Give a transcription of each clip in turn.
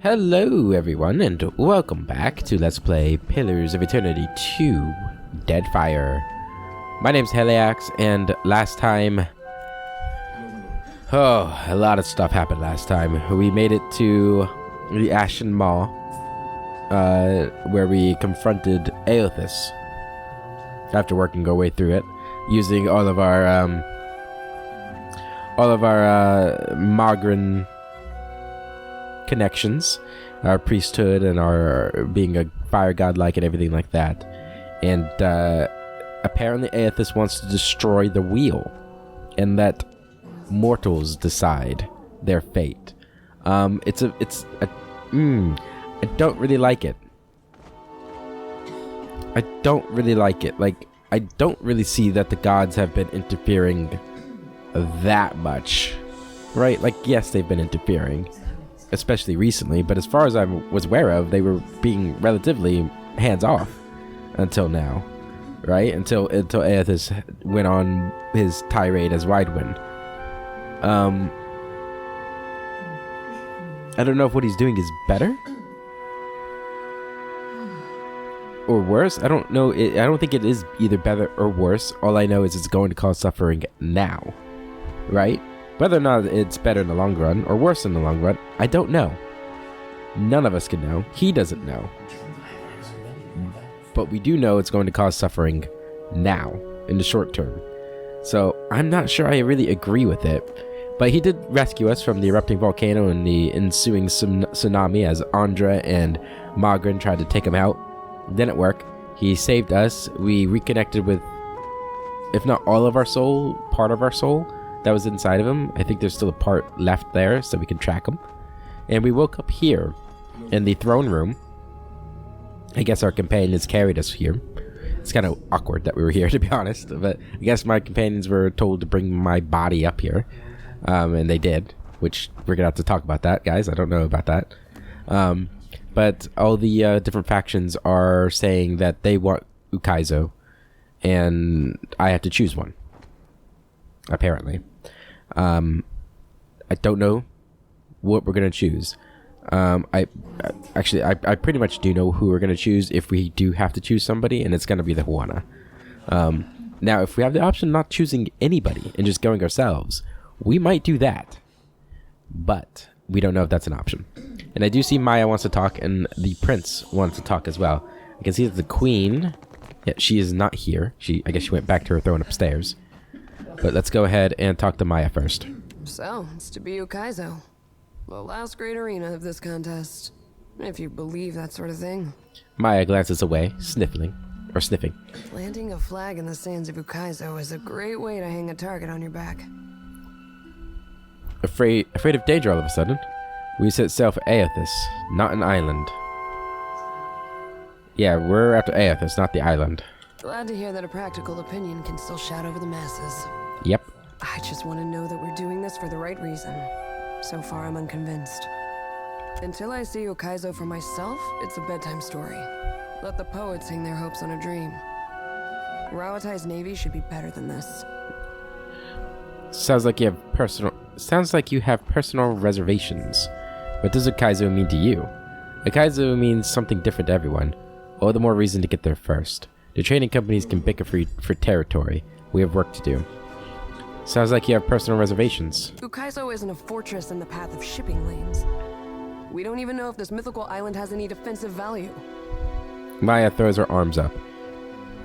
Hello everyone, and welcome back to Let's Play Pillars of Eternity 2 Deadfire. My name's Heliax, and last time... Oh, a lot of stuff happened last time. We made it to the Ashen Maw, where we confronted Aothis. After working our way through it, using all of our Magran connections, our priesthood, and our being a fire godlike and everything like that. And apparently Aothis wants to destroy the wheel and let mortals decide their fate. I don't really like it. I don't really like it. Like, I don't really see that the gods have been interfering that much, right? Like, yes, they've been interfering, especially recently, but as far as I was aware of, they were being relatively hands-off until now, right? Until Aothis went on his tirade as Widewind. I don't know if what he's doing is better or worse. I don't know. I don't think it is either better or worse. All I know is it's going to cause suffering now, right? Whether or not it's better in the long run or worse in the long run, I don't know. None of us can know. He doesn't know. But we do know it's going to cause suffering now, in the short term. So I'm not sure I really agree with it. But he did rescue us from the erupting volcano and the ensuing tsunami as Andra and Magran tried to take him out. Didn't work. He saved us. We reconnected with, if not all of our soul, part of our soul that was inside of him. I think there's still a part left there so we can track him. And we woke up here in the throne room. I guess our companions carried us here. It's kind of awkward that we were here, to be honest, but I guess my companions were told to bring my body up here, and they did, which we're gonna have to talk about that, guys. I don't know about that, but all the different factions are saying that they want Ukaizo, and I have to choose one, apparently. I don't know what we're gonna choose. I pretty much do know who we're gonna choose if we do have to choose somebody, and it's gonna be the Huana. Now, if we have the option of not choosing anybody and just going ourselves, we might do that, but we don't know if that's an option. And I do see Maya wants to talk, and the prince wants to talk as well. I can see that the queen, yeah, she is not here. I guess she went back to her throne upstairs. But let's go ahead and talk to Maya first. So, it's to be Ukaizo. The last great arena of this contest. If you believe that sort of thing. Maya glances away, sniffing. Planting a flag in the sands of Ukaizo is a great way to hang a target on your back. Afraid of danger all of a sudden. We set sail for Aothis, not an island. Yeah, we're after Aothis, not the island. Glad to hear that a practical opinion can still shout over the masses. Yep. I just want to know that we're doing this for the right reason. So far, I'm unconvinced. Until I see Ukaizo for myself, it's a bedtime story. Let the poets hang their hopes on a dream. Rawatai's navy should be better than this. Sounds like you have personal reservations. What does Ukaizo mean to you? Ukaizo means something different to everyone. All the more reason to get there first. The trading companies can bicker for territory. We have work to do. Sounds like you have personal reservations. Ukaizo isn't a fortress in the path of shipping lanes. We don't even know if this mythical island has any defensive value. Maya throws her arms up.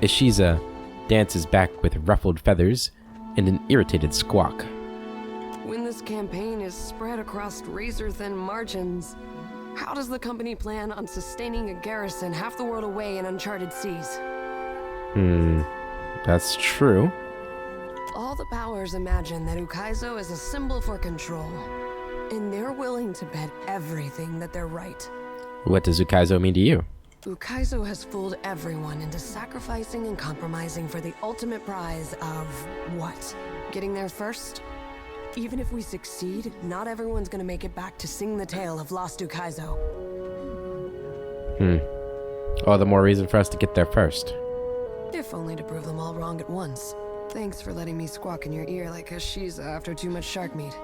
Ishiza dances back with ruffled feathers and an irritated squawk. When this campaign is spread across razor-thin margins, how does the company plan on sustaining a garrison half the world away in uncharted seas? That's true. All the powers imagine that Ukaizo is a symbol for control, and they're willing to bet everything that they're right. What does Ukaizo mean to you? Ukaizo has fooled everyone into sacrificing and compromising for the ultimate prize of what? Getting there first? Even if we succeed, not everyone's gonna make it back to sing the tale of lost Ukaizo. All the more reason for us to get there first. If only to prove them all wrong at once. Thanks for letting me squawk in your ear like Hashiza after too much shark meat.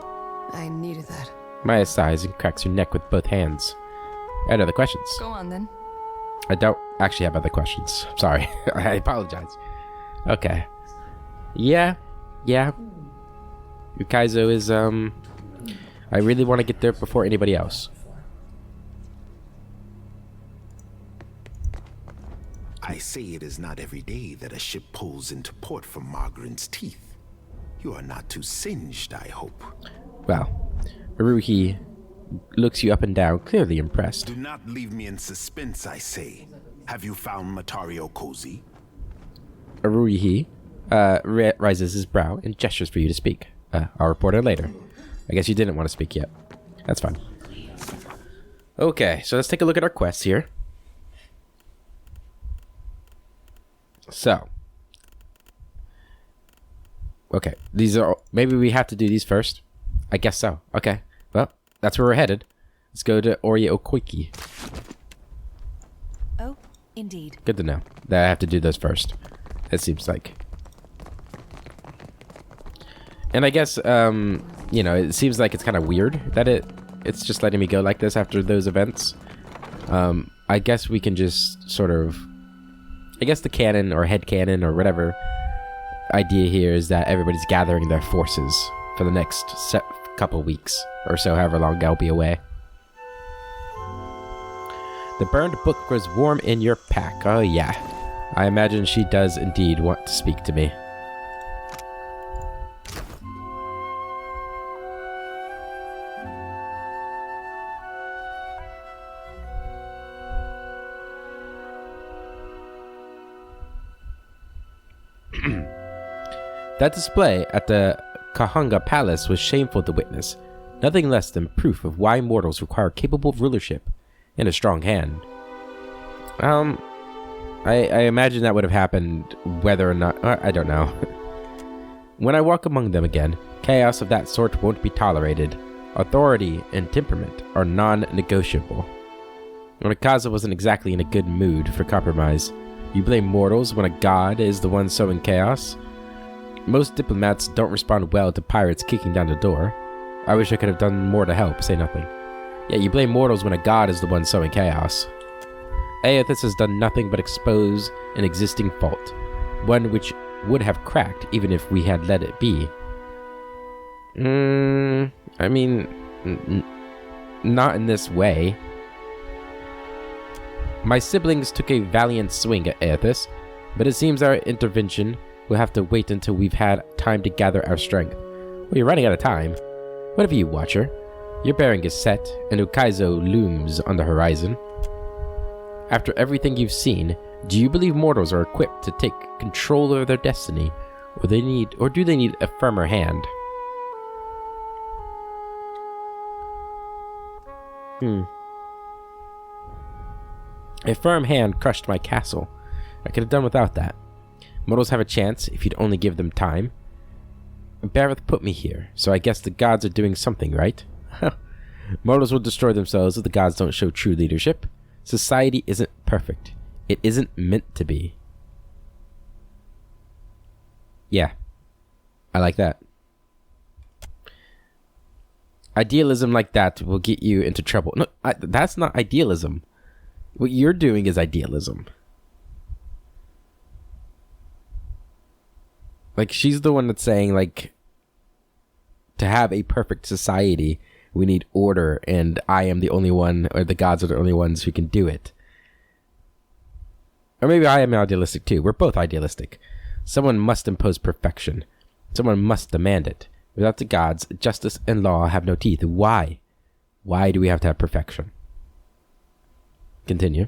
I needed that. Maya sighs and cracks her neck with both hands. I had other questions. Go on then. I don't actually have other questions. Sorry. I apologize. Okay. Yeah. Ukaizo is, I really want to get there before anybody else. I say it is not every day that a ship pulls into port from Margaret's teeth. You are not too singed, I hope. Well, Aruhi looks you up and down, clearly impressed. Do not leave me in suspense, I say. Have you found Matario Cozy? Aruhi raises his brow and gestures for you to speak. I'll report her later. I guess you didn't want to speak yet. That's fine. Okay, so let's take a look at our quests here. So. Okay, these are... Maybe we have to do these first. I guess so. Okay, well, that's where we're headed. Let's go to Oriokoiki. Oh, indeed. Good to know that I have to do those first. It seems like. And I guess, you know, it seems like it's kind of weird that it's just letting me go like this after those events. I guess we can just sort of... I guess the canon or head canon or whatever idea here is that everybody's gathering their forces for the next couple weeks or so, however long I'll be away. The burned book grows warm in your pack. Oh yeah. I imagine she does indeed want to speak to me. That display at the Kahanga Palace was shameful to witness, nothing less than proof of why mortals require capable rulership and a strong hand. I imagine that would have happened whether or not... I don't know. When I walk among them again, chaos of that sort won't be tolerated. Authority and temperament are non-negotiable. When Akaza wasn't exactly in a good mood for compromise, you blame mortals when a god is the one sowing chaos? Most diplomats don't respond well to pirates kicking down the door. I wish I could have done more to help, say nothing. Yeah, you blame mortals when a god is the one sowing chaos. Aethys has done nothing but expose an existing fault, one which would have cracked even if we had let it be. I mean, not in this way. My siblings took a valiant swing at Aethys, but it seems our intervention will have to wait until we've had time to gather our strength. Well, you're running out of time. What of you, Watcher? Your bearing is set, and Ukaizo looms on the horizon. After everything you've seen, do you believe mortals are equipped to take control of their destiny, or do they need a firmer hand? A firm hand crushed my castle. I could have done without that. Mortals have a chance if you'd only give them time. Bareth put me here, so I guess the gods are doing something, right? Mortals will destroy themselves if the gods don't show true leadership. Society isn't perfect. It isn't meant to be. Yeah. I like that. Idealism like that will get you into trouble. No, that's not idealism. What you're doing is idealism. Like, she's the one that's saying, like, to have a perfect society, we need order, and I am the only one, or the gods are the only ones who can do it. Or maybe I am idealistic too. We're both idealistic. Someone must impose perfection. Someone must demand it. Without the gods, justice and law have no teeth. Why? Why do we have to have perfection? Continue.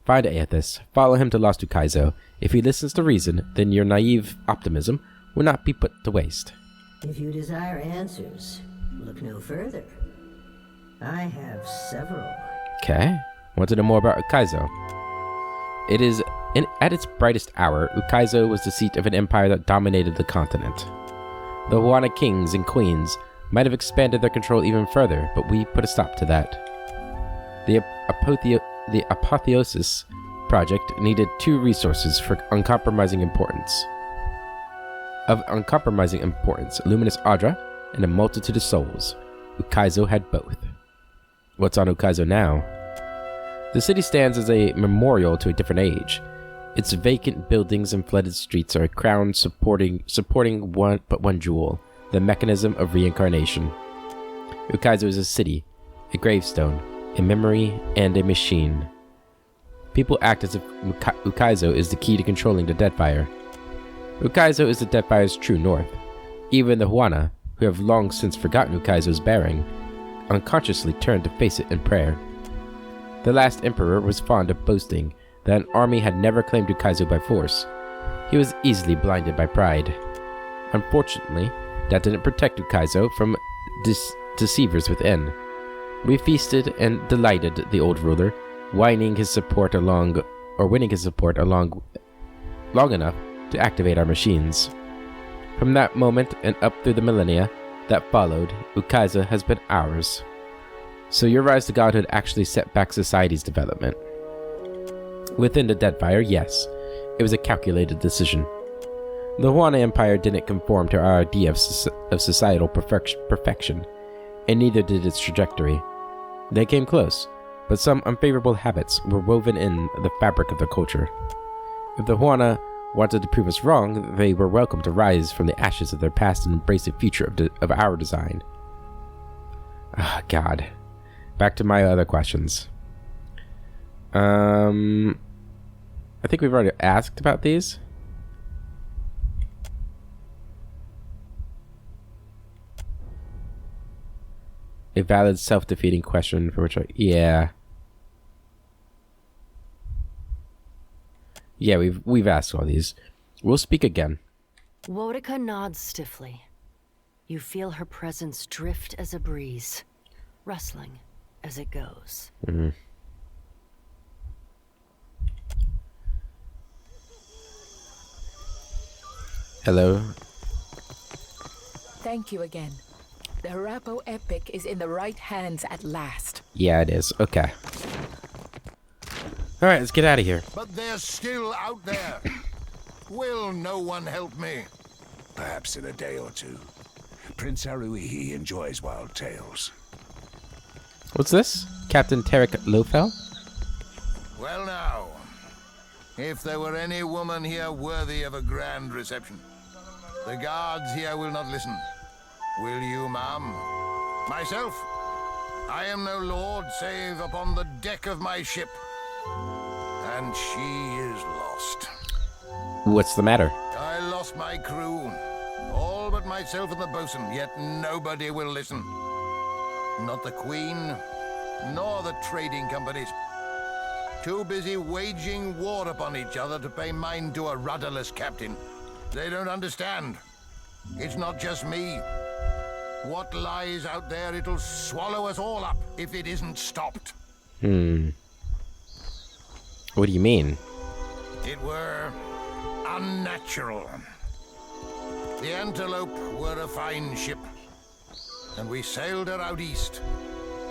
Find Aethys. Follow him to Lost Ukaizo. If he listens to reason, then your naive optimism will not be put to waste. If you desire answers, look no further. I have several. Okay. Want to know more about Ukaizo? It is at its brightest hour, Ukaizo was the seat of an empire that dominated the continent. The Huana kings and queens might have expanded their control even further, but we put a stop to that. The Apotheosis project needed two resources for uncompromising importance. Luminous Audra and a multitude of souls. Ukaizo had both. what's on Ukaizo now. The city stands as a memorial to a different age. Its vacant buildings and flooded streets are a crown supporting one jewel, the mechanism of reincarnation. Ukaizo is a city, a gravestone, a memory, and a machine. People act as if Ukaizo is the key to controlling the Deadfire. Ukaizo is the Deadfire's true north. Even the Huana, who have long since forgotten Ukaizo's bearing, unconsciously turn to face it in prayer. The last emperor was fond of boasting that an army had never claimed Ukaizo by force. He was easily blinded by pride. Unfortunately, that didn't protect Ukaizo from deceivers within. We feasted and delighted the old ruler, winning his support long enough to activate our machines. From that moment and up through the millennia that followed, Ukaizo has been ours. So your rise to godhood actually set back society's development. Within the Deadfire, yes, it was a calculated decision. The Huana Empire didn't conform to our idea of societal perfection, and neither did its trajectory. They came close, but some unfavorable habits were woven in the fabric of the culture. If the Huana wanted to prove us wrong, they were welcome to rise from the ashes of their past and embrace the future of our design. God. Back to my other questions. I think we've already asked about these. A valid self-defeating question for which yeah, we've asked all these. We'll speak again. Worika nods stiffly. You feel her presence drift as a breeze, rustling as it goes. Hello. Thank you again. The Harapo epic is in the right hands at last. Yeah, it is. Okay. Alright, let's get out of here. But they're still out there. Will no one help me? Perhaps in a day or two. Prince Aruihi enjoys wild tales. What's this? Captain Tarek Lofel? Well now, if there were any woman here worthy of a grand reception, the guards here will not listen. Will you, ma'am? Myself? I am no lord save upon the deck of my ship. And she is lost. What's the matter? I lost my crew. All but myself and the bosun, yet nobody will listen. Not the Queen, nor the trading companies. Too busy waging war upon each other to pay mind to a rudderless captain. They don't understand. It's not just me. What lies out there, it'll swallow us all up if it isn't stopped. What do you mean? It were unnatural. The Antelope were a fine ship, and we sailed her out east,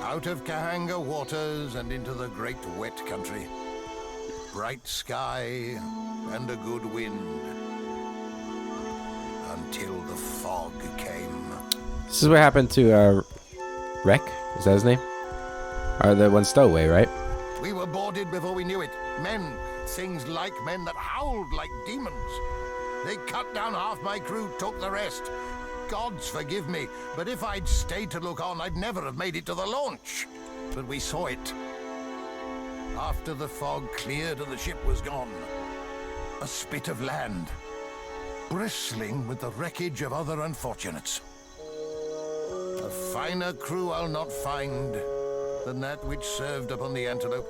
out of Kahanga waters and into the great wet country. Bright sky and a good wind, until the fog came. This is what happened to, Rek? Is that his name? Or the one stowaway, right? We were boarded before we knew it. Men, things like men that howled like demons. They cut down half my crew, took the rest. Gods forgive me, but if I'd stayed to look on, I'd never have made it to the launch. But we saw it. After the fog cleared and the ship was gone, a spit of land, bristling with the wreckage of other unfortunates. A finer crew I'll not find than that which served upon the Antelope.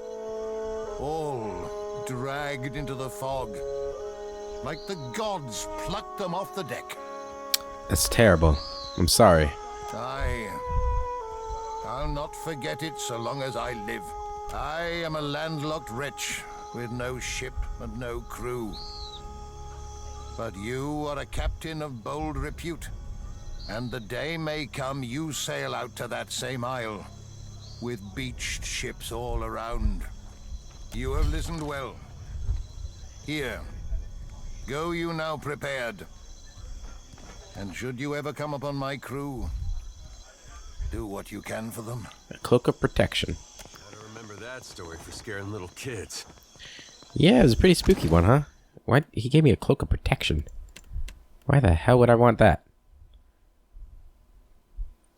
All dragged into the fog, like the gods plucked them off the deck. That's terrible. I'm sorry. I'll not forget it so long as I live. I am a landlocked wretch with no ship and no crew. But you are a captain of bold repute, and the day may come you sail out to that same isle, with beached ships all around. You have listened well. Here, go you now prepared. And should you ever come upon my crew, Do what you can for them. A cloak of protection. Gotta remember that story for scaring little kids. Yeah, it was a pretty spooky one, huh? Why he gave me a cloak of protection? Why the hell would I want that?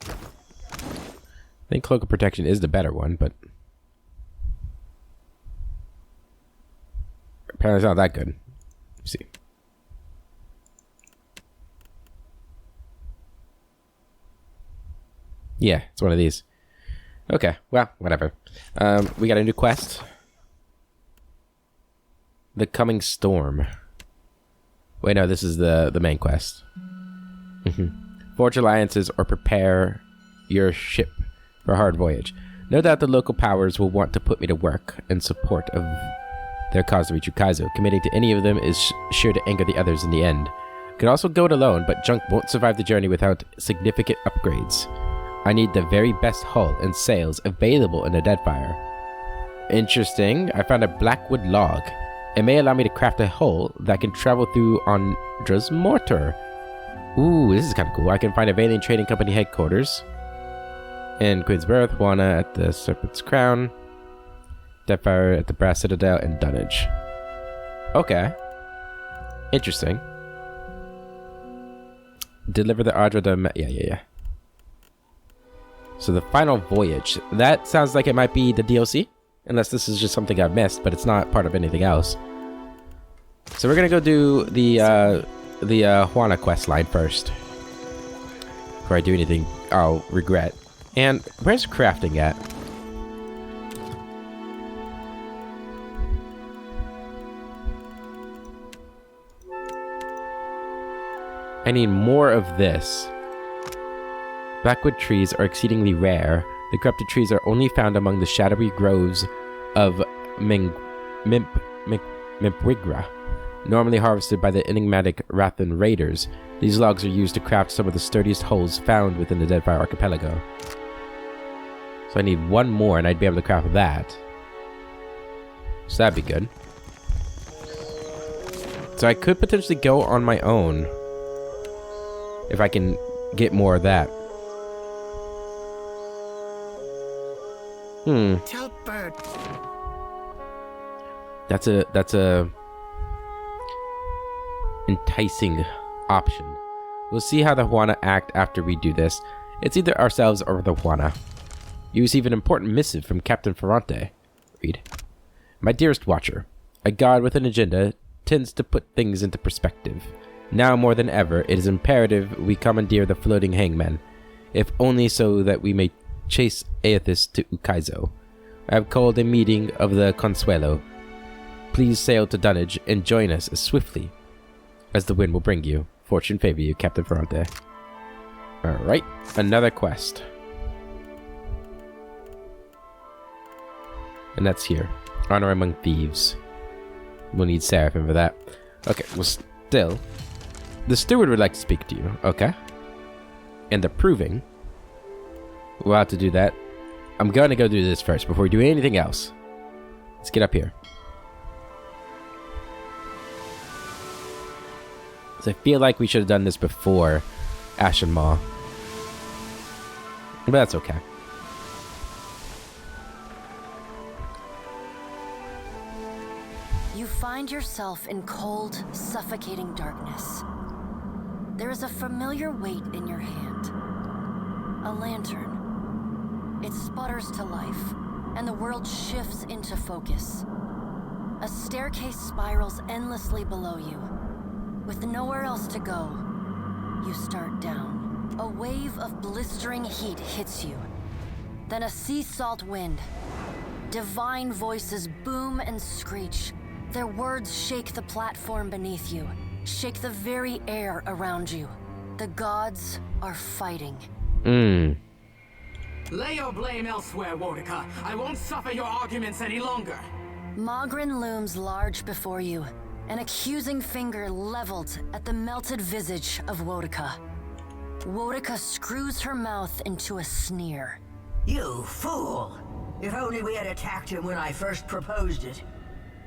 I think cloak of protection is the better one, but apparently it's not that good. Let's see. Yeah, it's one of these. Okay, well, whatever. We got a new quest. The Coming Storm. Wait, no, this is the main quest. Forge alliances or prepare your ship for a hard voyage. No doubt the local powers will want to put me to work in support of their cause to reach Ukaizo. Committing to any of them is sure to anger the others in the end. Could also go it alone, but junk won't survive the journey without significant upgrades. I need the very best hull and sails available in the Deadfire. Interesting. I found a blackwood log. It may allow me to craft a hull that can travel through Andra's mortar. Ooh, this is kind of cool. I can find a Valiant Trading Company headquarters in Queensborough, Juana at the Serpent's Crown, Deadfire at the Brass Citadel, and Dunnage. Okay. Interesting. Deliver the Ardra yeah. So the final voyage. That sounds like it might be the DLC. Unless this is just something I've missed, but it's not part of anything else. So we're gonna go do the Juana quest line first. Before I do anything I'll regret. And where's crafting at? I need more of this. Blackwood trees are exceedingly rare. The corrupted trees are only found among the shadowy groves of Mimpwigra, normally harvested by the enigmatic Rathan raiders. These logs are used to craft some of the sturdiest hulls found within the Deadfire archipelago. So I need one more and I'd be able to craft that. So that'd be good. So I could potentially go on my own if I can get more of that. Tell Bert. That's a enticing option. We'll see how the Juana act after we do this. It's either ourselves or the Juana. You receive an important missive from Captain Ferrante. Read. My dearest watcher, a god with an agenda tends to put things into perspective. Now more than ever, it is imperative we commandeer the floating hangman, if only so that we may chase Aethys to Ukaizo. I have called a meeting of the Consuelo. Please sail to Dunnage and join us as swiftly as the wind will bring you. Fortune favor you, Captain Ferrante. Alright, another quest. And that's here. Honor among thieves. We'll need Seraphim for that. Okay, well still. The steward would like to speak to you, okay? And the proving. We'll have to do that. I'm gonna go do this first before we do anything else. Let's get up here. So I feel like we should have done this before Ashen Maw. But that's okay. You find yourself in cold, suffocating darkness. There is a familiar weight in your hand. A lantern. It sputters to life, and the world shifts into focus. A staircase spirals endlessly below you. With nowhere else to go, you start down. A wave of blistering heat hits you. Then a sea salt wind. Divine voices boom and screech. Their words shake the platform beneath you, shake the very air around you. The gods are fighting. Lay your blame elsewhere, Wodika. I won't suffer your arguments any longer. Mogren looms large before you, an accusing finger leveled at the melted visage of Wodika. Wodika screws her mouth into a sneer. You fool! If only we had attacked him when I first proposed it.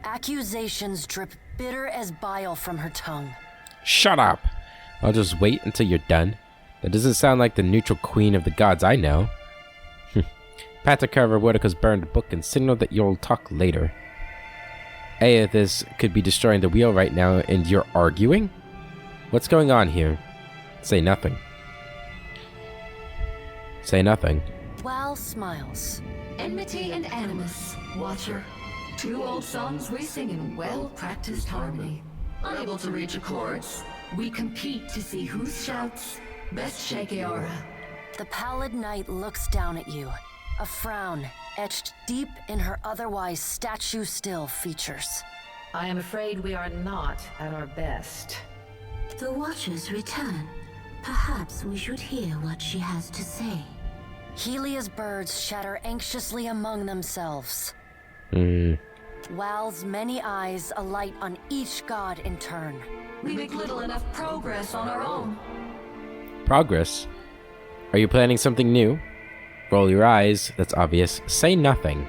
Accusations drip bitter as bile from her tongue. Shut up! I'll just wait until you're done. That doesn't sound like the neutral queen of the gods I know. Pat Carver Woodica's burned book and signaled that you'll talk later. Aethys could be destroying the wheel right now, and you're arguing? What's going on here? Say nothing. Say nothing. Wal smiles. Enmity and animus, Watcher. Two old songs we sing in well-practiced harmony. Unable to reach accords, we compete to see who shouts best Shakeora. The pallid knight looks down at you, a frown etched deep in her otherwise statue-still features. I am afraid we are not at our best. The Watchers return. Perhaps we should hear what she has to say. Helia's birds shatter anxiously among themselves. Wal's many eyes alight on each god in turn. We make little enough progress on our own. Progress? Are you planning something new? Roll your eyes, that's obvious. Say nothing.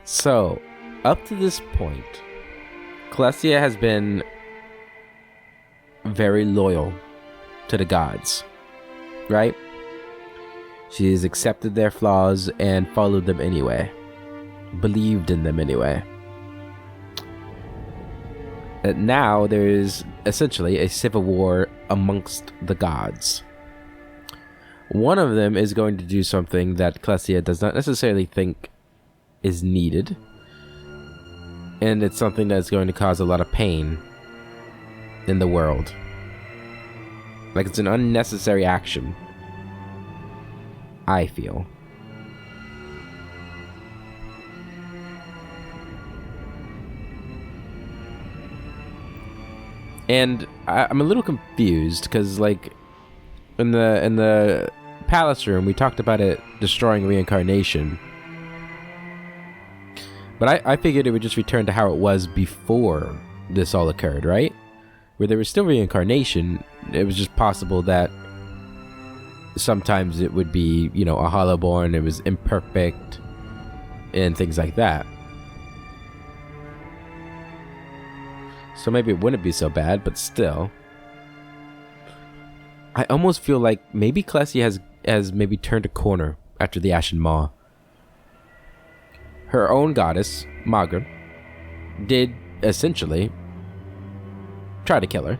So, up to this point, Celestia has been very loyal to the gods, right? She has accepted their flaws and followed them anyway. Believed in them anyway. And now there is essentially a civil war amongst the gods. One of them is going to do something that Celestia does not necessarily think is needed, and it's something that's going to cause a lot of pain in the world. Like, it's an unnecessary action, I feel. And I'm a little confused because, like, in the palace room we talked about it destroying reincarnation. But I figured it would just return to how it was before this all occurred, right? Where there was still reincarnation, it was just possible that sometimes it would be, you know, a hollowborn, it was imperfect, and things like that. So maybe it wouldn't be so bad, but still. I almost feel like maybe Celestia has maybe turned a corner after the Ashen Maw. Her own goddess, Magra, did essentially try to kill her.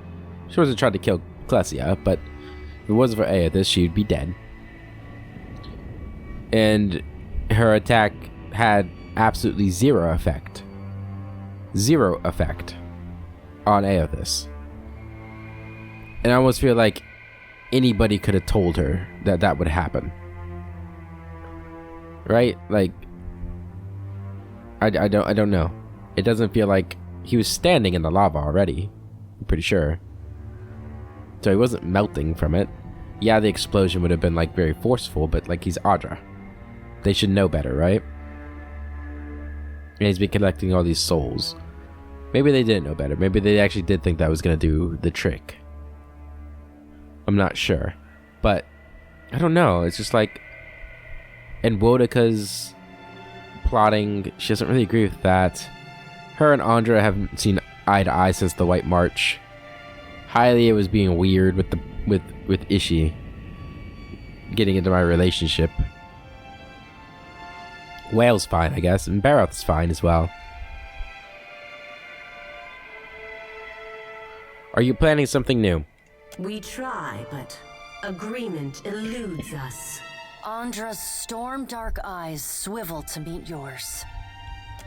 She wasn't trying to kill Celestia, but if it wasn't for Aethys, she'd be dead. And her attack had absolutely zero effect. Zero effect on Aethys. And I almost feel like anybody could have told her that that would happen. Right? Like, I don't know. It doesn't feel like he was standing in the lava already. I'm pretty sure. So he wasn't melting from it. Yeah, the explosion would have been like very forceful, but like, he's Audra. They should know better, right? And he's been collecting all these souls. Maybe they didn't know better. Maybe they actually did think that was going to do the trick. I'm not sure. But I don't know. It's just like, and Boudica's plotting, she doesn't really agree with that. Her and Andra haven't seen eye to eye since the White March. Hylia was being weird with Ishi getting into my relationship. Whale's fine, I guess, and Baroth's fine as well. Are you planning something new? We try, but agreement eludes us. Andra's storm-dark eyes swivel to meet yours.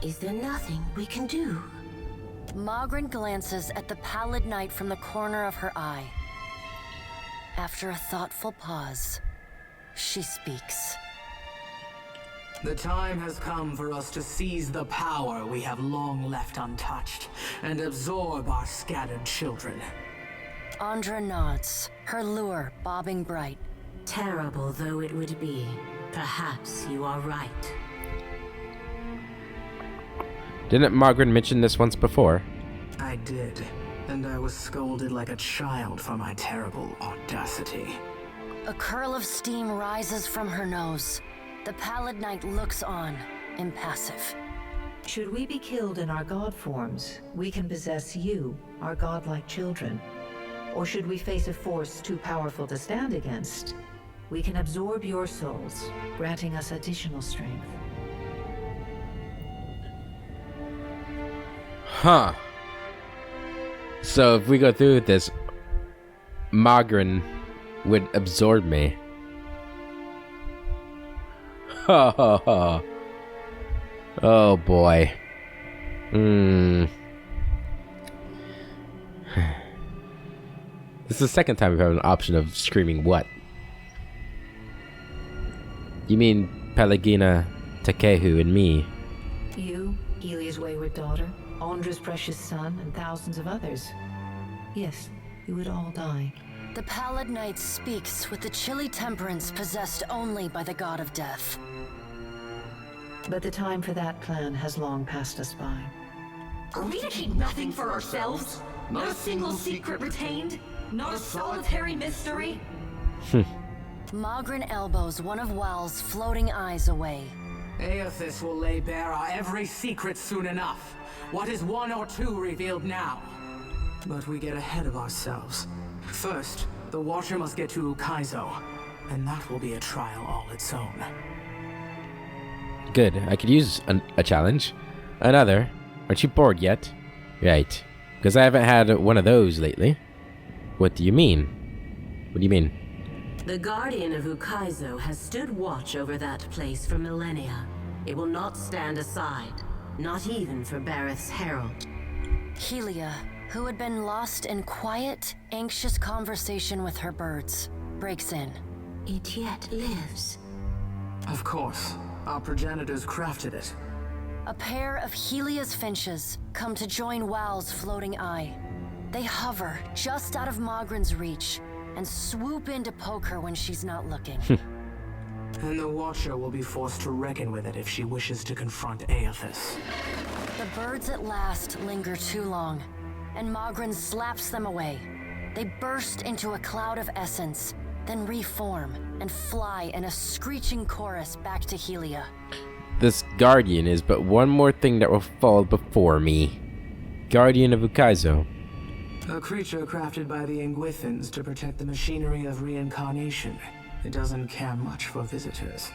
Is there nothing we can do? Magrin glances at the pallid knight from the corner of her eye. After a thoughtful pause, she speaks. The time has come for us to seize the power we have long left untouched and absorb our scattered children. Andra nods, her lure bobbing bright. Terrible though it would be, perhaps you are right. Didn't Magrin mention this once before? I did, and I was scolded like a child for my terrible audacity. A curl of steam rises from her nose. The Pallid Knight looks on, impassive. Should we be killed in our god forms, we can possess you, our godlike children. Or should we face a force too powerful to stand against, we can absorb your souls, granting us additional strength. Huh. So if we go through with this, Mogren would absorb me. Ha ha ha. Oh boy. This is the second time we've had an option of screaming what? You mean Pelagina, Takehu, and me? You, Ilia's wayward daughter, Ondra's precious son, and thousands of others. Yes, you would all die. The Pallid Knight speaks with the chilly temperance possessed only by the god of death. But the time for that plan has long passed us by. Are we to keep nothing for ourselves? Not a single secret retained? Not a solitary mystery? Mogren elbows one of Wal's floating eyes away. Aethys will lay bare our every secret soon enough. What is one or two revealed now? But we get ahead of ourselves. First, the Watcher must get to Ukaizo, and that will be a trial all its own. Good. I could use a challenge. Another. Aren't you bored yet? Right. Because I haven't had one of those lately. What do you mean? What do you mean? The Guardian of Ukaizo has stood watch over that place for millennia. It will not stand aside. Not even for Bareth's herald. Helia, who had been lost in quiet, anxious conversation with her birds, breaks in. It yet lives. Of course. Our progenitors crafted it. A pair of Helia's finches come to join Wal's floating eye. They hover just out of Mogren's reach and swoop in to poke her when she's not looking. And the Watcher will be forced to reckon with it if she wishes to confront Aethys. The birds at last linger too long, and Mogren slaps them away. They burst into a cloud of essence, then reform and fly in a screeching chorus back to Helia. This Guardian is but one more thing that will fall before me. Guardian of Ukaizo. A creature crafted by the Ingwithans to protect the machinery of reincarnation. It doesn't care much for visitors.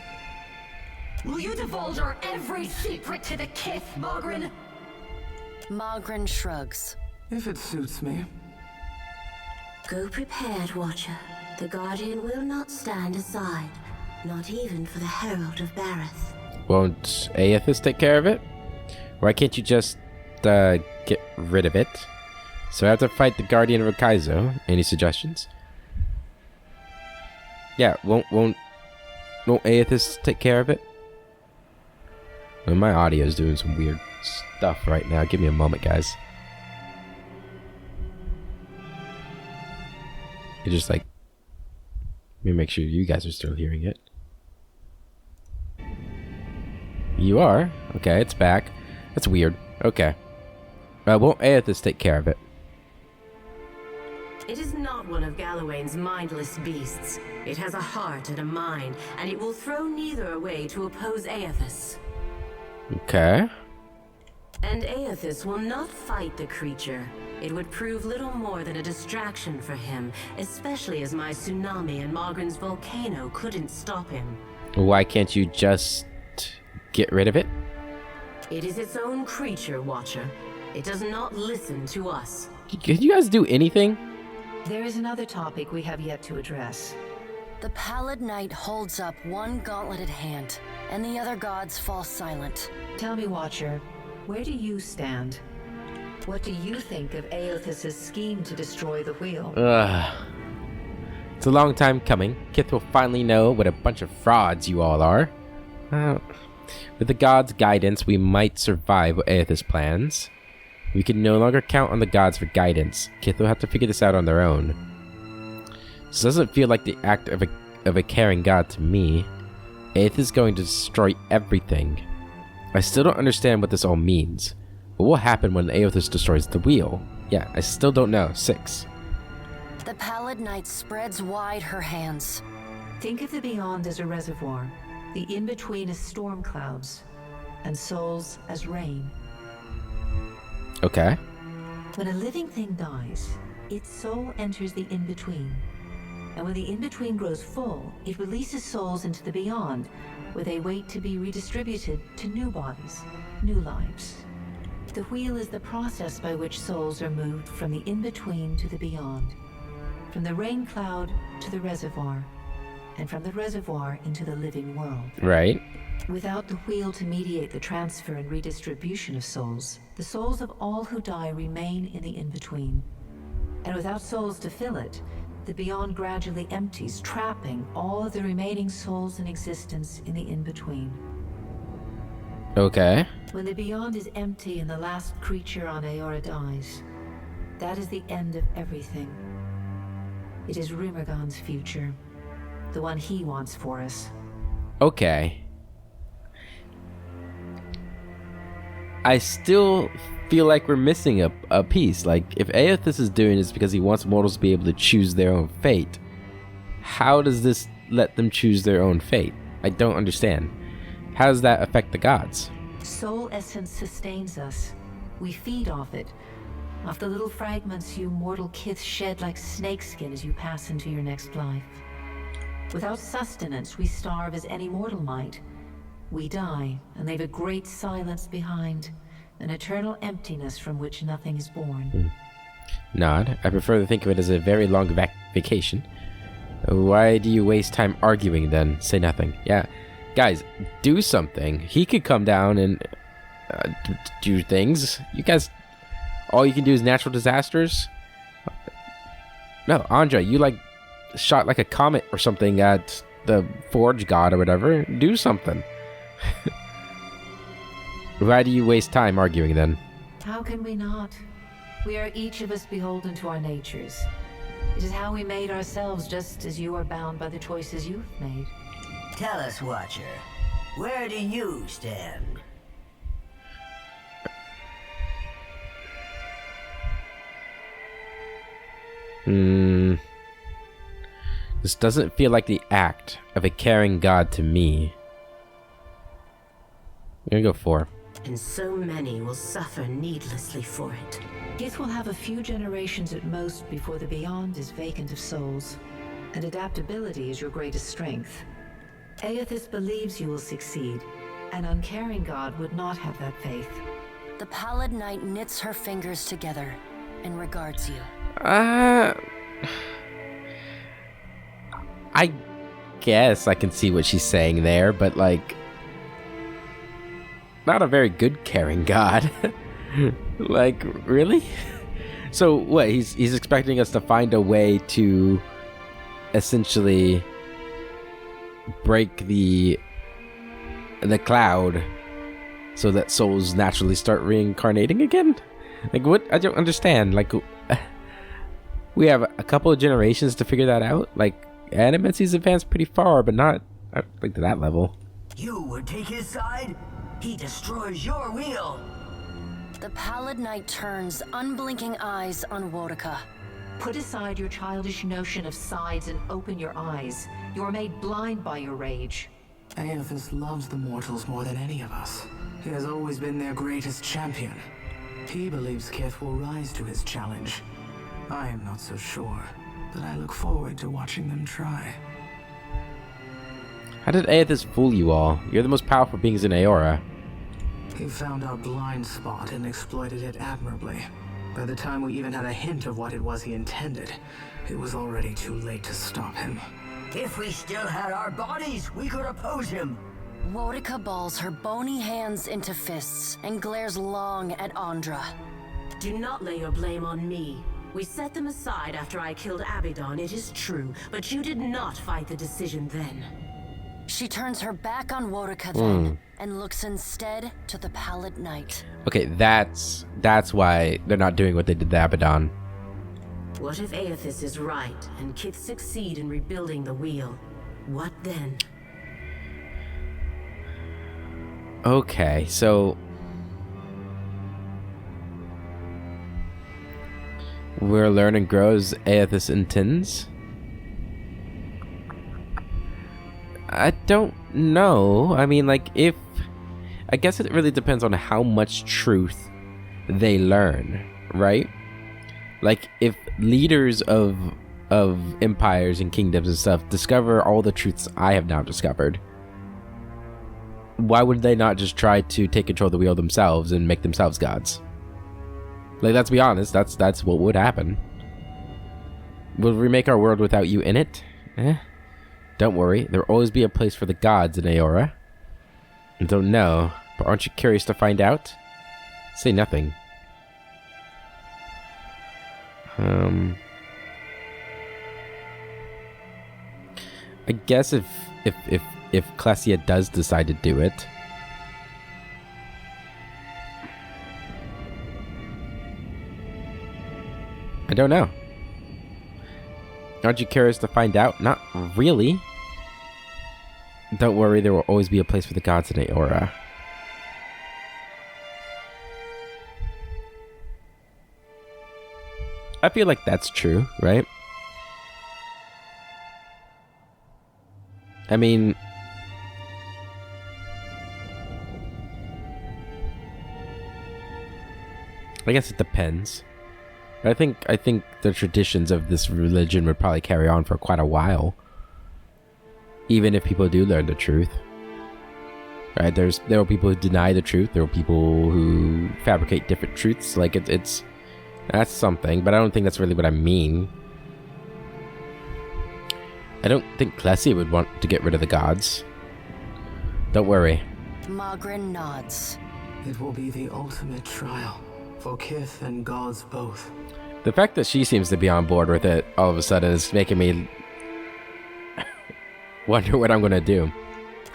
Will you divulge our every secret to the Kith, Mogren? Mogren shrugs. If it suits me. Go prepared, Watcher. The Guardian will not stand aside. Not even for the Herald of Bareth. Won't Aethys take care of it? Why can't you just get rid of it? So I have to fight the Guardian of Ukaizo. Any suggestions? Yeah, won't Aethys take care of it? Well, my audio is doing some weird stuff right now. Give me a moment, guys. It's just like, let me make sure you guys are still hearing it. You are? Okay, it's back. That's weird. Okay. Won't Aethys take care of it? It is not one of Galawain's mindless beasts. It has a heart and a mind, and it will throw neither away to oppose Aethys. Okay. And Aethys will not fight the creature. It would prove little more than a distraction for him, especially as my tsunami and Mogren's volcano couldn't stop him. Why can't you just get rid of it? It is its own creature, Watcher. It does not listen to us. Could you guys do anything? There is another topic we have yet to address. The Pallid Knight holds up one gauntleted hand, and the other gods fall silent. Tell me, Watcher, where do you stand? What do you think of Aethys' scheme to destroy the wheel? It's a long time coming. Kith will finally know what a bunch of frauds you all are. With the gods' guidance, we might survive Aethys' plans. We can no longer count on the gods for guidance. Kith will have to figure this out on their own. This doesn't feel like the act of a caring god to me. Aethys is going to destroy everything. I still don't understand what this all means. What will happen when Aethys destroys the wheel? Yeah, I still don't know. 6. The Pallid Knight spreads wide her hands. Think of the Beyond as a reservoir. The in-between is storm clouds, and souls as rain. Okay. When a living thing dies, its soul enters the in-between. And when the in-between grows full, it releases souls into the beyond, where they wait to be redistributed to new bodies, new lives. The wheel is the process by which souls are moved from the in-between to the beyond, from the rain cloud to the reservoir, and from the reservoir into the living world. Right. Without the wheel to mediate the transfer and redistribution of souls, the souls of all who die remain in the in-between. And without souls to fill it, the beyond gradually empties, trapping all of the remaining souls in existence in the in-between. Okay. When the beyond is empty and the last creature on Aora dies, that is the end of everything. It is Rimergon's future, the one he wants for us. Okay. I still feel like we're missing a piece. Like, if Aethys is doing this because he wants mortals to be able to choose their own fate, how does this let them choose their own fate? I don't understand. How does that affect the gods? Soul essence sustains us. We feed off it, off the little fragments you mortal kith shed like snakeskin as you pass into your next life. Without sustenance, we starve as any mortal might. We die and leave a great silence behind, an eternal emptiness from which nothing is born. Nod. I prefer to think of it as a very long vacation. Why do you waste time arguing then? Say nothing. Yeah. Guys, do something. He could come down and do things. You guys, all you can do is natural disasters? No, Andre, you like shot like a comet or something at the Forge God or whatever. Do something. Why do you waste time arguing then? How can we not? We are each of us beholden to our natures. It is how we made ourselves, just as you are bound by the choices you've made. Tell us, Watcher, where do you stand? This doesn't feel like the act of a caring god to me. I'm gonna go 4. And so many will suffer needlessly for it. Kith will have a few generations at most before the beyond is vacant of souls, and adaptability is your greatest strength. Aethys believes you will succeed. An uncaring god would not have that faith. The Pallid Knight knits her fingers together and regards you. I guess I can see what she's saying there, but like, not a very good caring god. Like, really? So what, he's expecting us to find a way to essentially break the cloud so that souls naturally start reincarnating again? Like, what? I don't understand. Like, we have a couple of generations to figure that out. Like, Animency's advanced pretty far, but not like to that level. You would take his side? He destroys your wheel. The Pallid Knight turns unblinking eyes on Wodika. Put aside your childish notion of sides and open your eyes. You are made blind by your rage. Aethys loves the mortals more than any of us. He has always been their greatest champion. He believes Kith will rise to his challenge. I am not so sure, but I look forward to watching them try. How did Aethys fool you all? You're the most powerful beings in Aora. He found our blind spot and exploited it admirably. By the time we even had a hint of what it was he intended, it was already too late to stop him. If we still had our bodies, we could oppose him. Wodika balls her bony hands into fists and glares long at Andra. Do not lay your blame on me. We set them aside after I killed Abaddon, it is true, but you did not fight the decision then. She turns her back on Wodika then, and looks instead to the Pallid Knight. Okay, that's why they're not doing what they did to Abaddon. What if Aethys is right, and Kith succeed in rebuilding the wheel? What then? Okay, so we're learn and grow as Aethys intends. I don't know. I mean, like, I guess it really depends on how much truth they learn, right? Like, if leaders of empires and kingdoms and stuff discover all the truths I have now discovered, why would they not just try to take control of the wheel themselves and make themselves gods? Like, let's be honest, that's what would happen. Will we make our world without you in it? Don't worry, there will always be a place for the gods in Aora. I don't know, but aren't you curious to find out? Say nothing. I guess if Klesia does decide to do it, I don't know. Aren't you curious to find out? Not really. Don't worry, there will always be a place for the gods in Aora. I feel like that's true, right? I mean, I guess it depends. I think the traditions of this religion would probably carry on for quite a while, even if people do learn the truth. Right? There are people who deny the truth. There are people who fabricate different truths. Like it's that's something, but I don't think that's really what I mean. I don't think Klesia would want to get rid of the gods. Don't worry. Magrin nods. It will be the ultimate trial for Kith and gods both. The fact that she seems to be on board with it all of a sudden is making me wonder what I'm gonna do.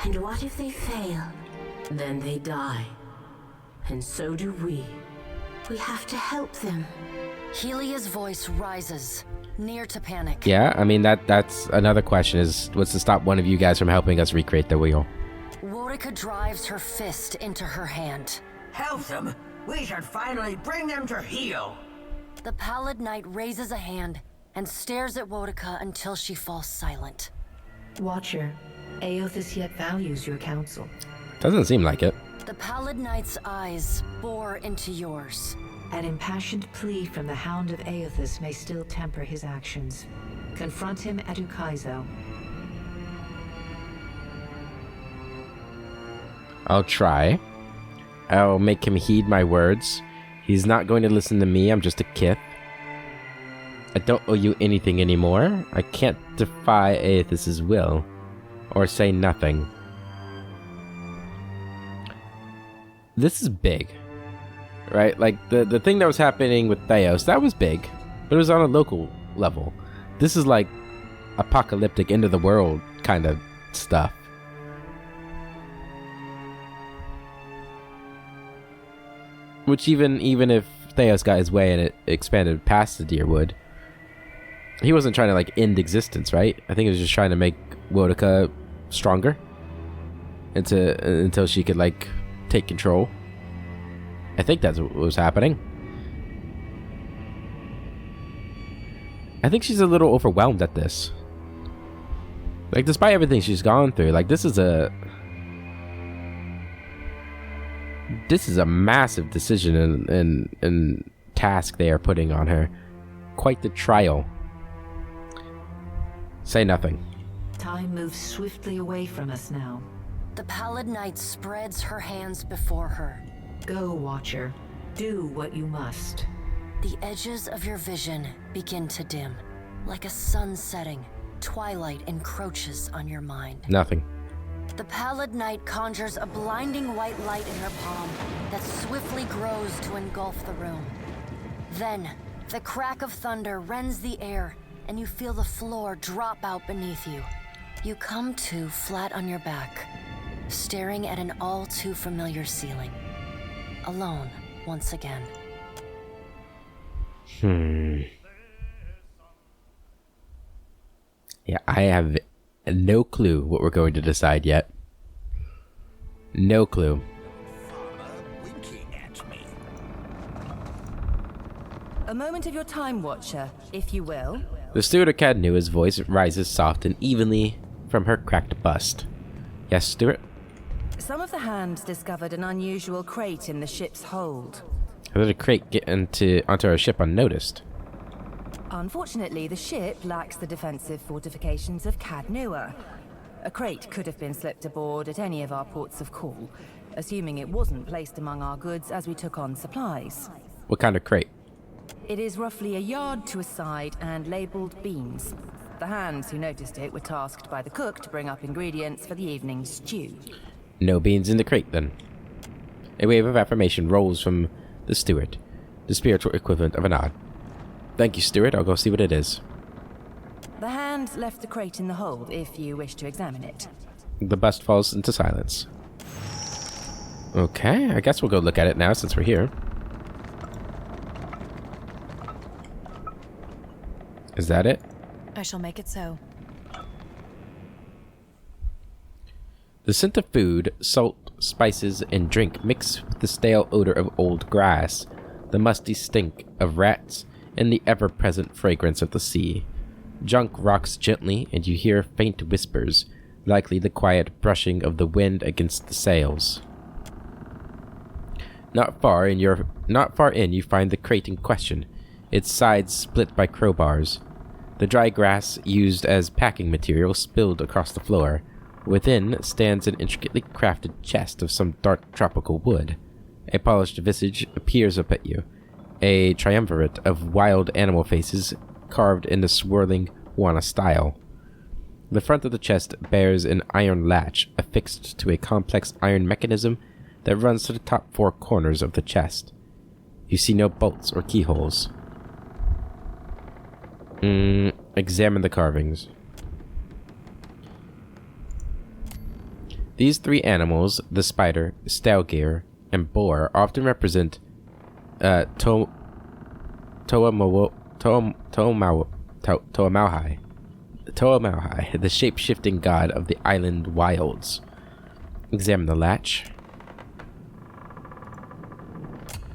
And what if they fail? Then they die. And so do we. We have to help them. Helia's voice rises, near to panic. Yeah, I mean, that's another question, is what's to stop one of you guys from helping us recreate the wheel? Wotica drives her fist into her hand. Help them? We should finally bring them to heel. The Pallid Knight raises a hand and stares at Wotica until she falls silent. Watcher, Aothis yet values your counsel. Doesn't seem like it. The Pallid Knight's eyes bore into yours. An impassioned plea from the Hound of Aothis may still temper his actions. Confront him at Ukaizo. I'll try. I'll make him heed my words. He's not going to listen to me. I'm just a kith. I don't owe you anything anymore. I can't defy Aethis's will. Or say nothing. This is big. Right? Like, the thing that was happening with Theos, that was big. But it was on a local level. This is like apocalyptic, end of the world kind of stuff. Which even if Theos got his way and it expanded past the Deerwood, he wasn't trying to like end existence, right? I think he was just trying to make Wotica stronger until she could like take control. I think that's what was happening. I think she's a little overwhelmed at this. Like, despite everything she's gone through, like this is a massive decision and task they are putting on her. Quite the trial. Say nothing. Time moves swiftly away from us now. The Pallid Knight spreads her hands before her. Go, Watcher. Do what you must. The edges of your vision begin to dim. Like a sun setting, twilight encroaches on your mind. Nothing. The Pallid Knight conjures a blinding white light in her palm that swiftly grows to engulf the room. Then, the crack of thunder rends the air, and you feel the floor drop out beneath you. You come to flat on your back, staring at an all too familiar ceiling. Alone, once again. Yeah, I have no clue what we're going to decide yet. No clue. A moment of your time, Watcher, if you will. The steward of Cadnu, his voice rises soft and evenly from her cracked bust. Yes, Stuart? Some of the hands discovered an unusual crate in the ship's hold. How did a crate get onto our ship unnoticed? Unfortunately, the ship lacks the defensive fortifications of Cadnua. A crate could have been slipped aboard at any of our ports of call, assuming it wasn't placed among our goods as we took on supplies. What kind of crate? It is roughly a yard to a side and labeled beans. The hands who noticed it were tasked by the cook to bring up ingredients for the evening's stew. No beans in the crate, then. A wave of affirmation rolls from the steward, the spiritual equivalent of a nod. Thank you, steward. I'll go see what it is. The hand left the crate in the hold if you wish to examine it. The bust falls into silence. Okay, I guess we'll go look at it now since we're here. Is that it? I shall make it so. The scent of food, salt, spices, and drink mix with the stale odor of old grass, the musty stink of rats, and the ever-present fragrance of the sea. Junk rocks gently, and you hear faint whispers, likely the quiet brushing of the wind against the sails. Not far in, you find the crate in question, its sides split by crowbars. The dry grass used as packing material spilled across the floor. Within stands an intricately crafted chest of some dark tropical wood. A polished visage appears up at you, a triumvirate of wild animal faces carved in the swirling Wana style. The front of the chest bears an iron latch affixed to a complex iron mechanism that runs to the top four corners of the chest. You see no bolts or keyholes. Examine the carvings. These three animals, the spider, stalgear, and boar, often represent Toamauhai, the shape-shifting god of the island wilds. Examine the latch.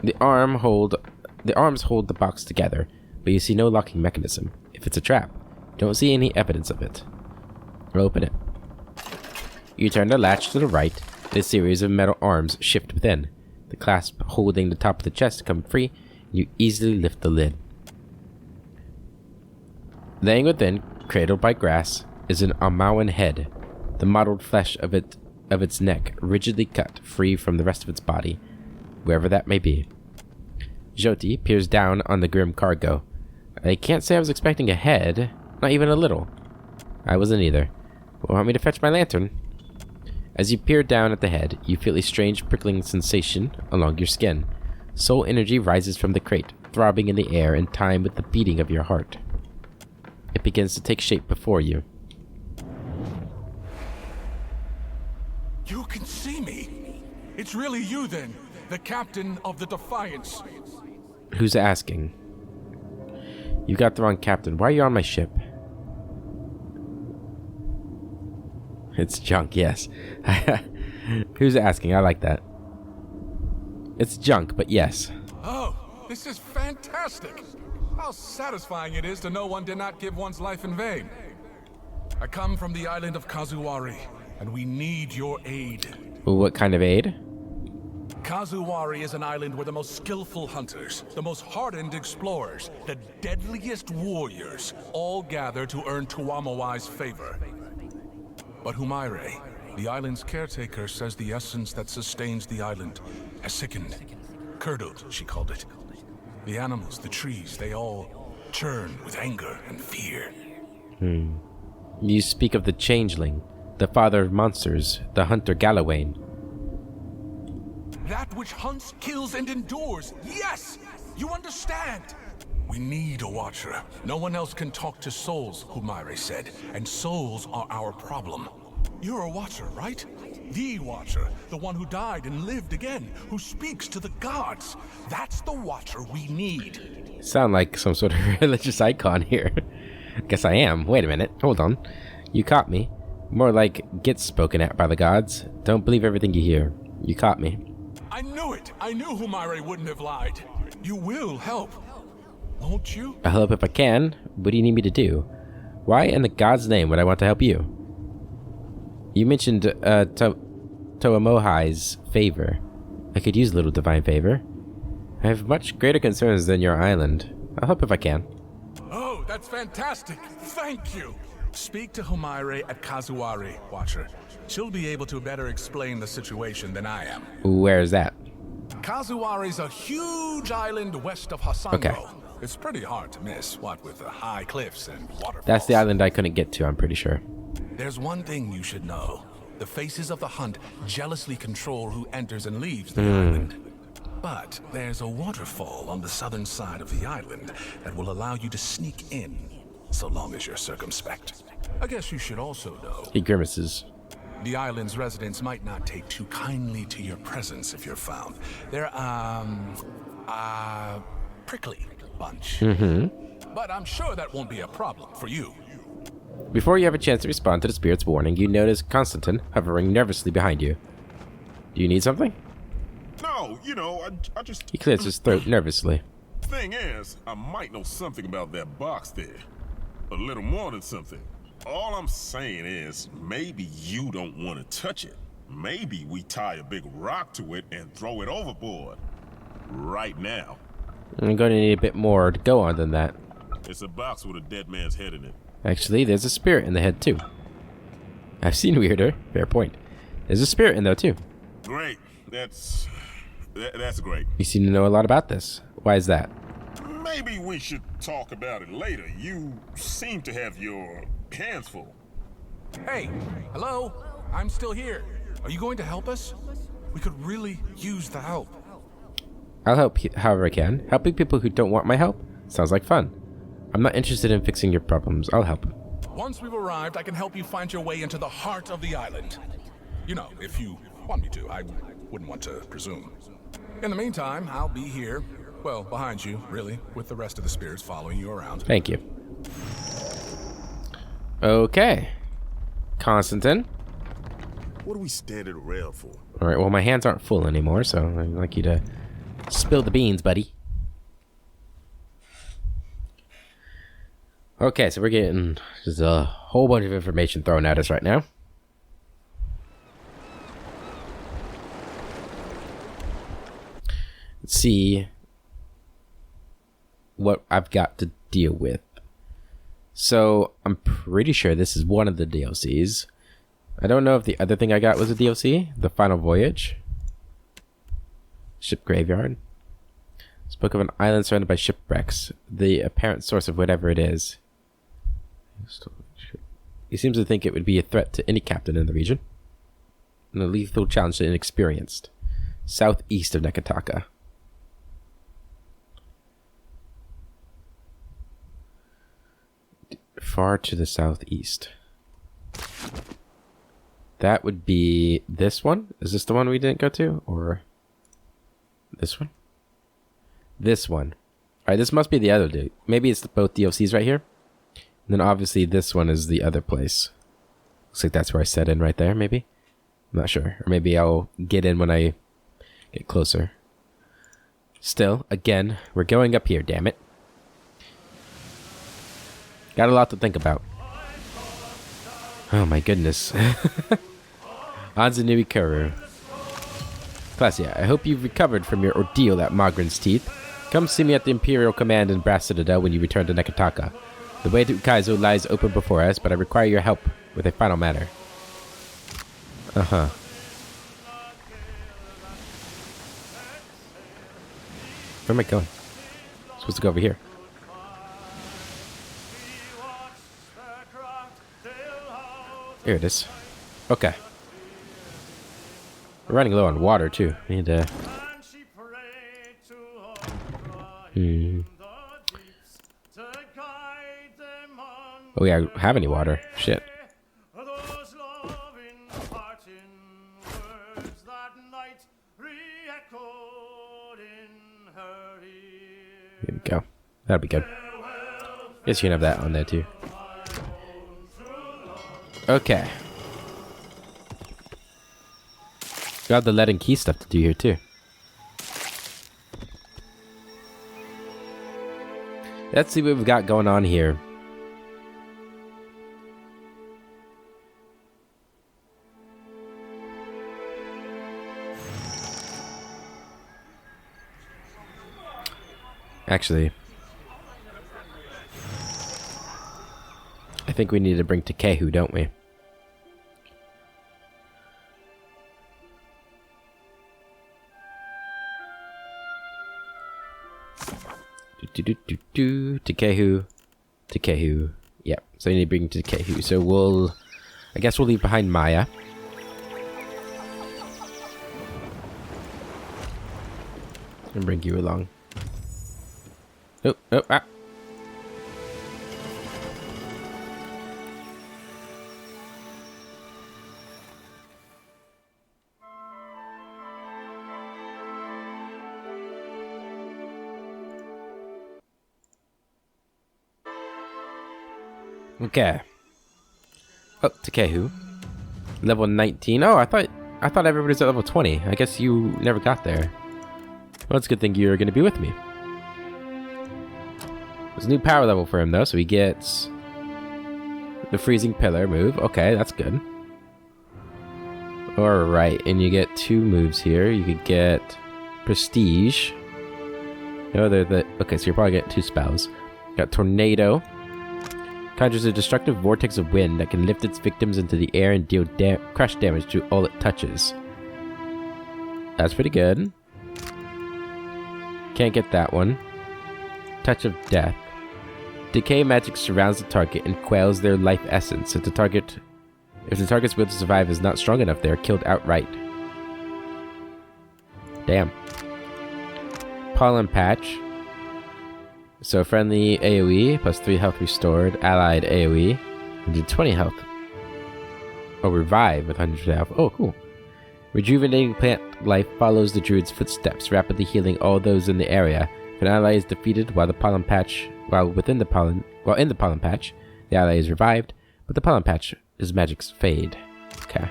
The arms hold the box together, but you see no locking mechanism. If it's a trap, you don't see any evidence of it. Open it. You turn the latch to the right, and a series of metal arms shift within. The clasp holding the top of the chest come free, and you easily lift the lid. Laying within, cradled by grass, is an Amauan head, the mottled flesh of its neck rigidly cut free from the rest of its body, wherever that may be. Jyoti peers down on the grim cargo. I can't say I was expecting a head, not even a little. I wasn't either. Want me to fetch my lantern? As you peer down at the head, you feel a strange prickling sensation along your skin. Soul energy rises from the crate, throbbing in the air in time with the beating of your heart. It begins to take shape before you. You can see me. It's really you then, the captain of the Defiance. Who's asking? You got the wrong captain. Why are you on my ship? It's junk, yes. Who's asking? I like that. It's junk, but yes. Oh, this is fantastic. How satisfying it is to know one did not give one's life in vain. I come from the island of Kazuwari, and we need your aid. What kind of aid? Kazuwari is an island where the most skillful hunters, the most hardened explorers, the deadliest warriors all gather to earn Tuamawai's favor. But Humaire, the island's caretaker, says the essence that sustains the island has sickened. Curdled, she called it. The animals, the trees, they all churn with anger and fear. You speak of the Changeling, the father of monsters, the hunter Galawain. That which hunts, kills, and endures. Yes! You understand! We need a watcher. No one else can talk to souls, Humaire said, and souls are our problem. You're a watcher, right? The watcher, the one who died and lived again, who speaks to the gods. That's the watcher we need. Sound like some sort of religious icon here. Guess I am. Wait a minute. Hold on. You caught me. More like get spoken at by the gods. Don't believe everything you hear. You caught me. I knew it! I knew Humaire wouldn't have lied. You will help, won't you? I'll help if I can. What do you need me to do? Why in the god's name would I want to help you? You mentioned Toamohai's favor. I could use a little divine favor. I have much greater concerns than your island. I'll help if I can. Oh, that's fantastic. Thank you. Speak to Homaire at Kazuwari, Watcher. She'll be able to better explain the situation than I am. Where is that? Kazuwari's a huge island west of Hasango. Okay. It's pretty hard to miss, what with the high cliffs and waterfalls. That's the island I couldn't get to, I'm pretty sure. There's one thing you should know. The faces of the hunt jealously control who enters and leaves the island. But there's a waterfall on the southern side of the island that will allow you to sneak in, so long as you're circumspect. I guess you should also know. He grimaces. The island's residents might not take too kindly to your presence if you're found. They're, prickly bunch. But I'm sure that won't be a problem for you. Before you have a chance to respond to the spirit's warning, you notice Constantine hovering nervously behind you. Do you need something? No, you know, I just... He clears his throat nervously. Thing is, I might know something about that box there. A little more than something. All I'm saying is, maybe you don't want to touch it. Maybe we tie a big rock to it and throw it overboard. Right now. I'm going to need a bit more to go on than that. It's a box with a dead man's head in it. Actually, there's a spirit in the head, too. I've seen weirder. Fair point. There's a spirit in there, too. Great. That's great. You seem to know a lot about this. Why is that? Maybe we should talk about it later. You seem to have your hands full. Hey, hello? I'm still here. Are you going to help us? We could really use the help. I'll help however I can. Helping people who don't want my help sounds like fun. I'm not interested in fixing your problems. I'll help. Once we've arrived, I can help you find your way into the heart of the island. You know, if you want me to. I wouldn't want to presume. In the meantime, I'll be here, well, behind you, really, with the rest of the spirits following you around. Thank you. Okay. Constantine. What are we standing around for? Alright, well, my hands aren't full anymore, so I'd like you to spill the beans, buddy. Okay, so we're getting just a whole bunch of information thrown at us right now. Let's see what I've got to deal with. So, I'm pretty sure this is one of the DLCs. I don't know if the other thing I got was a DLC. The Final Voyage. Ship Graveyard. Spoke of an island surrounded by shipwrecks. The apparent source of whatever it is. He seems to think it would be a threat to any captain in the region. And a lethal challenge to inexperienced. Southeast of Nekataka. Far to the southeast. That would be this one? Is this the one we didn't go to? Or this one? This one. Alright, this must be the other dude. Maybe it's both DLCs right here. And then obviously this one is the other place. Looks like that's where I set in right there, maybe? I'm not sure. Or maybe I'll get in when I get closer. Still, again, we're going up here, damn it. Got a lot to think about. Oh my goodness. Anzanui Kuru. Clasia, I hope you've recovered from your ordeal at Magrin's Teeth. Come see me at the Imperial Command in Brass Citadel when you return to Nekataka. The way to Ukaizo lies open before us, but I require your help with a final matter. Uh-huh. Where am I going? I'm supposed to go over here. Here it is. Okay. We're running low on water, too. We need to... Oh, yeah, I have any water. Shit. Here we go. That'll be good. Guess you can have that on there, too. Okay. Got the lead and key stuff to do here, too. Let's see what we've got going on here. Actually, I think we need to bring Takehu, don't we? Takehu. Yep. So you need to bring Takehu. So I guess we'll leave behind Maya. And bring you along. Oh, ah. Okay. Oh, Takehu. Level 19. Oh, I thought everybody's at level 20. I guess you never got there. Well, it's a good thing you're going to be with me. There's a new power level for him, though, so he gets the freezing pillar move. Okay, that's good. Alright, and you get 2 moves here. You could get Prestige. No, okay, so you're probably getting 2 spells. Got Tornado. Conjures a destructive vortex of wind that can lift its victims into the air and deal crush damage to all it touches. That's pretty good. Can't get that one. Touch of Death. Decay magic surrounds the target and quells their life essence. If the target's will to survive is not strong enough, they are killed outright. Damn. Pollen Patch. So friendly AoE, plus 3 health restored. Allied AoE, 120 health. Oh, revive with 100 health. Oh, cool. Rejuvenating plant life follows the druid's footsteps, rapidly healing all those in the area. If an ally is defeated while in the pollen patch, the ally is revived, but the pollen patch is magics fade. Okay.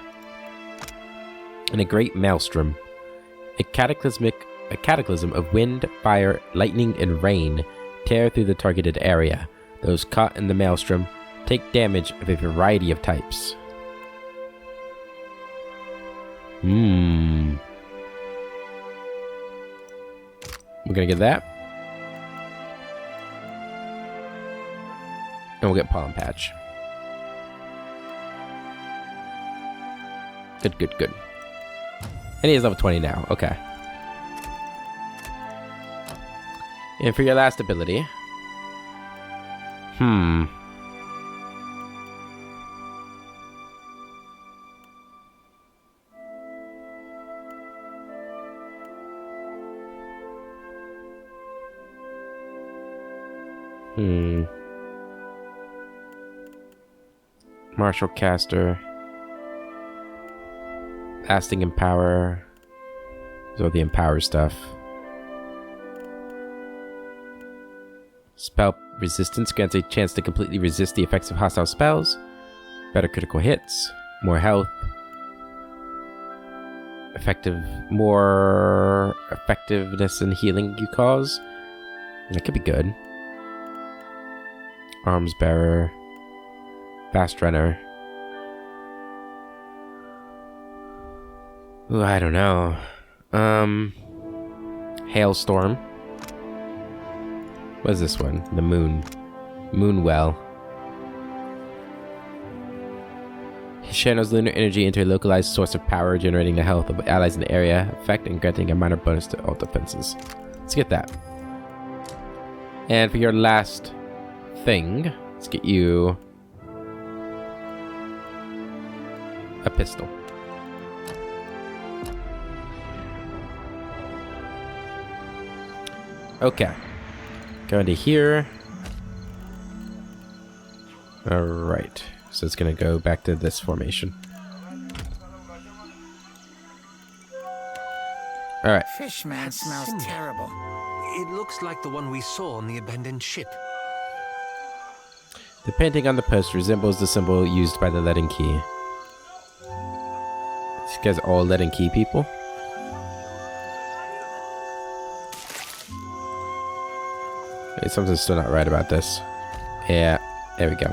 And a great maelstrom. A cataclysm of wind, fire, lightning, and rain tear through the targeted area. Those caught in the maelstrom take damage of a variety of types. We're gonna get that. And we'll get Pollen Patch. Good. And he is level 20 now. Okay. And for your last ability. Martial Caster. Lasting Empower. So the Empower stuff. Spell Resistance grants a chance to completely resist the effects of hostile spells. Better critical hits. More health. More effectiveness in healing you cause. That could be good. Arms Bearer. Fast Runner. Ooh, I don't know. Hailstorm. What is this one? The Moon. Moonwell. He channels lunar energy into a localized source of power, generating the health of allies in the area, effect, and granting a minor bonus to all defenses. Let's get that. And for your last thing, let's get you a pistol. Okay. Go into here. Alright. So it's gonna go back to this formation. Alright. Fishman smells terrible. It looks like the one we saw on the abandoned ship. The painting on the post resembles the symbol used by the Leaden Key. These guys are all Leaden Key people. Something's still not right about this. Yeah, there we go.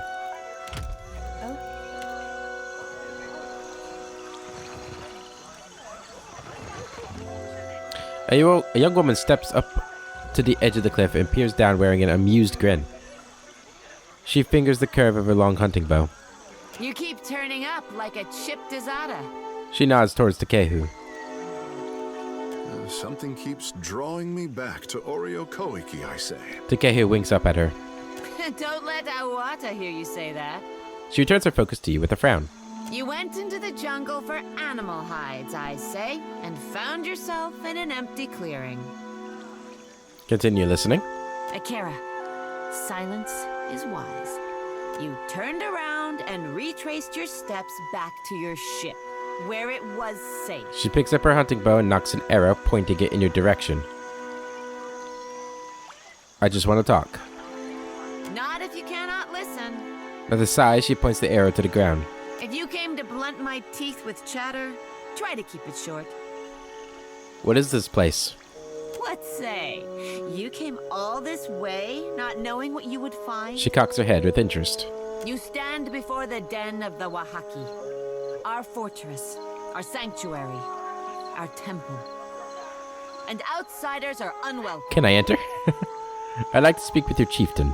A young woman steps up to the edge of the cliff and peers down wearing an amused grin. She fingers the curve of her long hunting bow. You keep turning up like a chipped Azada. She nods towards Takehu. Something keeps drawing me back to Oreo Koiki, I say. Takehu winks up at her. Don't let Awata hear you say that. She returns her focus to you with a frown. You went into the jungle for animal hides, I say, and found yourself in an empty clearing. Continue listening. Akira, silence is wise. You turned around and retraced your steps back to your ship, where it was safe. She picks up her hunting bow and knocks an arrow, pointing it in your direction. I just want to talk. Not if you cannot listen. With a sigh, she points the arrow to the ground. If you came to blunt my teeth with chatter, try to keep it short. What is this place? What say? You came all this way, not knowing what you would find? She cocks her head with interest. You stand before the den of the Wahaki, our fortress, our sanctuary, our temple. And outsiders are unwelcome. Can I enter? I'd like to speak with your chieftain.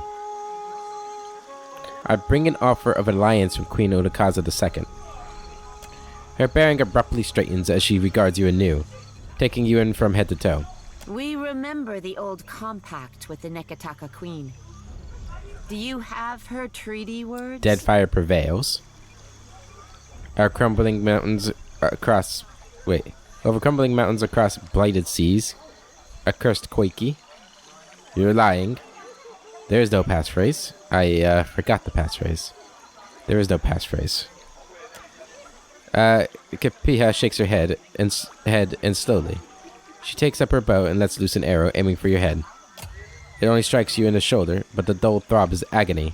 I bring an offer of alliance from Queen Otakaza II. Her bearing abruptly straightens as she regards you anew, taking you in from head to toe. We remember the old compact with the Nekataka Queen. Do you have her treaty words? Deadfire prevails. Over crumbling mountains across blighted seas. Accursed Koiki. You're lying. There is no passphrase. I forgot the passphrase. There is no passphrase. Kapiha shakes her head and slowly. She takes up her bow and lets loose an arrow, aiming for your head. It only strikes you in the shoulder, but the dull throb is agony.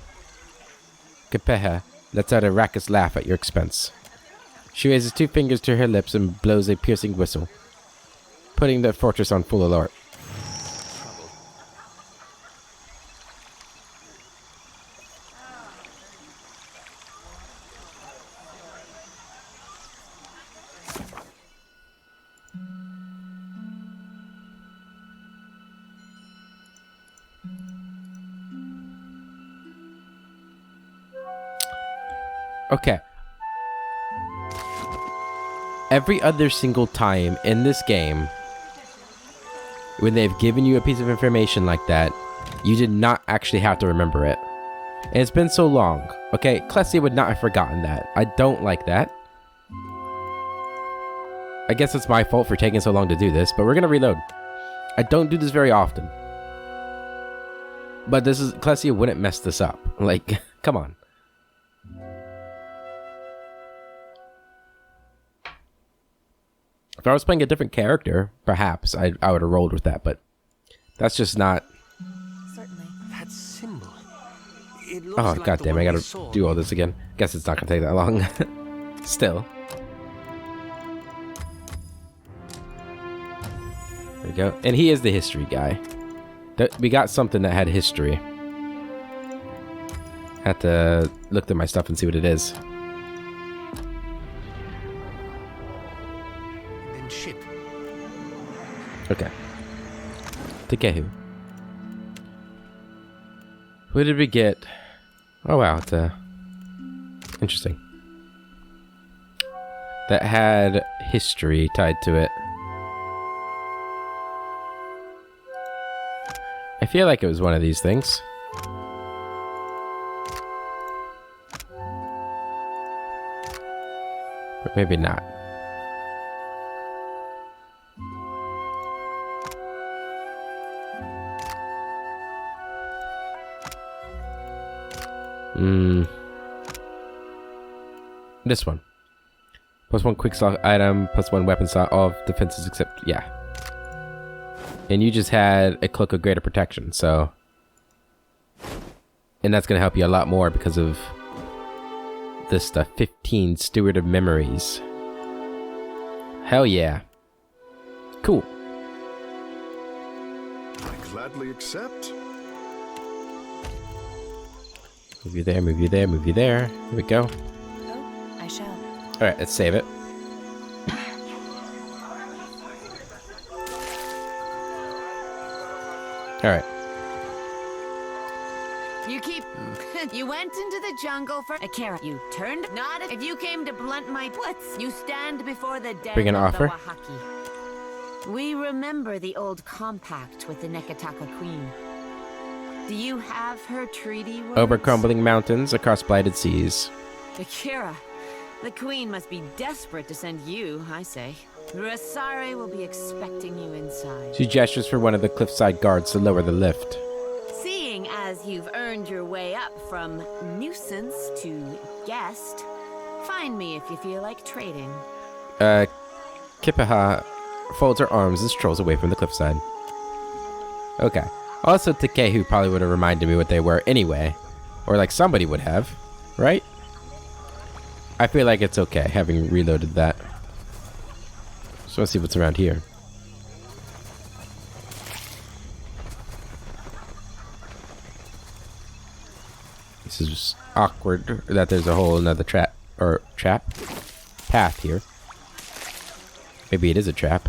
Kapeha lets out a raucous laugh at your expense. She raises 2 fingers to her lips and blows a piercing whistle, putting the fortress on full alert. Okay. Every other single time in this game, when they've given you a piece of information like that, you did not actually have to remember it. And it's been so long. Okay, Klessia would not have forgotten that. I don't like that. I guess it's my fault for taking so long to do this, but we're gonna reload. I don't do this very often. But Klessia wouldn't mess this up. Like, come on. If I was playing a different character, perhaps I would have rolled with that, but that's just not. Certainly. That symbol. It looks Oh, like goddamn, I gotta do all this again. Guess it's not gonna take that long. Still. There we go. And he is the history guy. We got something that had history. Had to look at my stuff and see what it is. Ship. Okay. Takehu. Who did we get? Oh wow, it's interesting. That had history tied to it. I feel like it was one of these things. But maybe not. This one. +1 quick slot item, +1 weapon slot, all defenses except, yeah. And you just had a cloak of greater protection, so. And that's going to help you a lot more because of this stuff. 15 Steward of Memories. Hell yeah. Cool. I gladly accept. Move you there, move you there, move you there. Here we go. Oh, I shall. Alright, let's save it. Alright. You went into the jungle for Akira. You turned. Not if you came to blunt my wits. You stand before the den Bring an of offer. the Wahaki. We remember the old compact with the Nekataka Queen. Do you have her treaty words? Over crumbling mountains, across blighted seas. Akira, the Queen must be desperate to send you, I say. Rasare will be expecting you inside. She gestures for one of the cliffside guards to lower the lift. Seeing as you've earned your way up from nuisance to guest, find me if you feel like trading. Kipaha folds her arms and strolls away from the cliffside. Okay. Also, Takehu probably would have reminded me what they were anyway. Or like somebody would have, right? I feel like it's okay, having reloaded that. Just want to see what's around here. This is just awkward that there's a whole another path here. Maybe it is a trap.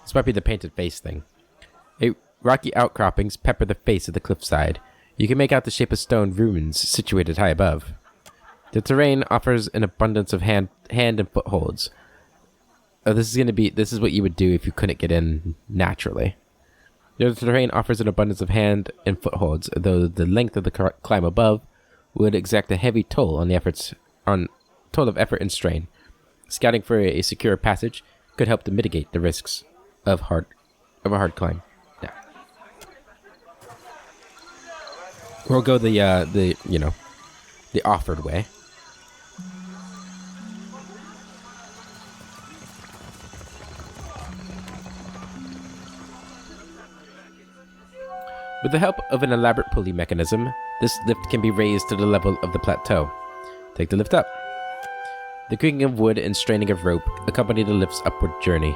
This might be the painted face thing. Rocky outcroppings pepper the face of the cliffside. You can make out the shape of stone ruins situated high above. The terrain offers an abundance of hand and footholds. This is what you would do if you couldn't get in naturally. The terrain offers an abundance of hand and footholds, though the length of the climb above would exact a heavy toll of effort and strain. Scouting for a secure passage could help to mitigate the risks of a hard climb. Yeah. We'll go the offered way. With the help of an elaborate pulley mechanism, this lift can be raised to the level of the plateau. Take the lift up. The creaking of wood and straining of rope accompany the lift's upward journey.